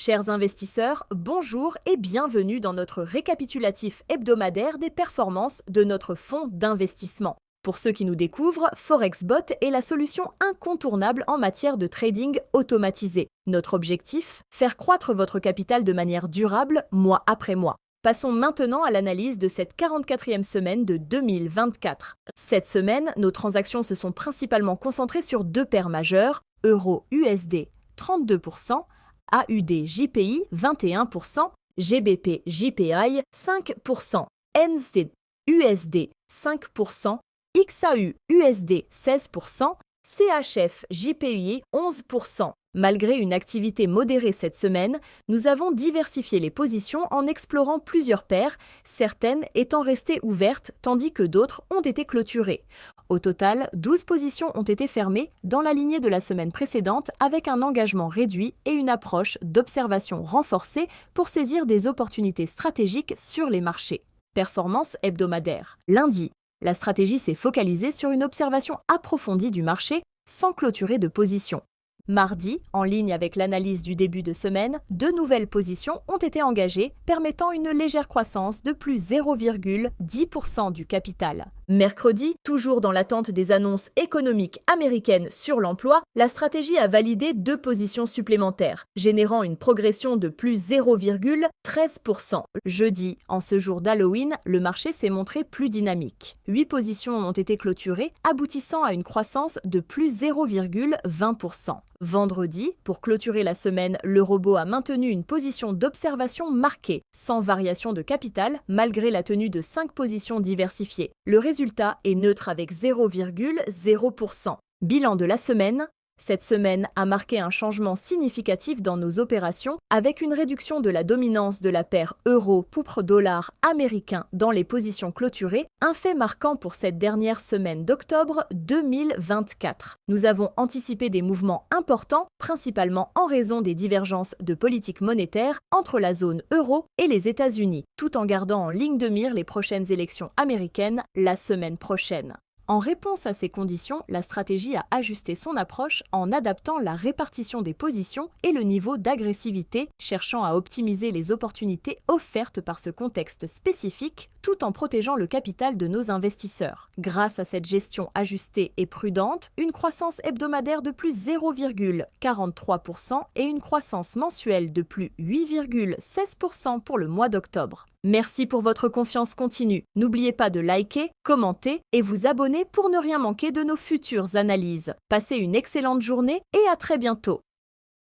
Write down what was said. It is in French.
Chers investisseurs, bonjour et bienvenue dans notre récapitulatif hebdomadaire des performances de notre fonds d'investissement. Pour ceux qui nous découvrent, ForexBot est la solution incontournable en matière de trading automatisé. Notre objectif, faire croître votre capital de manière durable mois après mois. Passons maintenant à l'analyse de cette 44e semaine de 2024. Cette semaine, nos transactions se sont principalement concentrées sur deux paires majeures, Euro-USD 32%, AUD-JPY 21%, GBP-JPY 5%, NZD-USD 5%, XAU-USD 16%, CHF-JPY 11%. Malgré une activité modérée cette semaine, nous avons diversifié les positions en explorant plusieurs paires, certaines étant restées ouvertes tandis que d'autres ont été clôturées. Au total, 12 positions ont été fermées dans la lignée de la semaine précédente avec un engagement réduit et une approche d'observation renforcée pour saisir des opportunités stratégiques sur les marchés. Performance hebdomadaire. Lundi, la stratégie s'est focalisée sur une observation approfondie du marché sans clôturer de position. Mardi, en ligne avec l'analyse du début de semaine, deux nouvelles positions ont été engagées, permettant une légère croissance de plus 0,10% du capital. Mercredi, toujours dans l'attente des annonces économiques américaines sur l'emploi, la stratégie a validé deux positions supplémentaires, générant une progression de plus 0,13%. Jeudi, en ce jour d'Halloween, le marché s'est montré plus dynamique. 8 positions ont été clôturées, aboutissant à une croissance de plus 0,20%. Vendredi, pour clôturer la semaine, le robot a maintenu une position d'observation marquée, sans variation de capital, malgré la tenue de 5 positions diversifiées. Le résultat est neutre avec 0,0%. Bilan de la semaine. Cette semaine a marqué un changement significatif dans nos opérations avec une réduction de la dominance de la paire euro-poutre-dollar américain dans les positions clôturées, un fait marquant pour cette dernière semaine d'octobre 2024. Nous avons anticipé des mouvements importants, principalement en raison des divergences de politique monétaire entre la zone euro et les États-Unis, tout en gardant en ligne de mire les prochaines élections américaines la semaine prochaine. En réponse à ces conditions, la stratégie a ajusté son approche en adaptant la répartition des positions et le niveau d'agressivité, cherchant à optimiser les opportunités offertes par ce contexte spécifique, tout en protégeant le capital de nos investisseurs. Grâce à cette gestion ajustée et prudente, une croissance hebdomadaire de plus 0,43% et une croissance mensuelle de plus 8,16% pour le mois d'octobre. Merci pour votre confiance continue. N'oubliez pas de liker, commenter et vous abonner pour ne rien manquer de nos futures analyses. Passez une excellente journée et à très bientôt.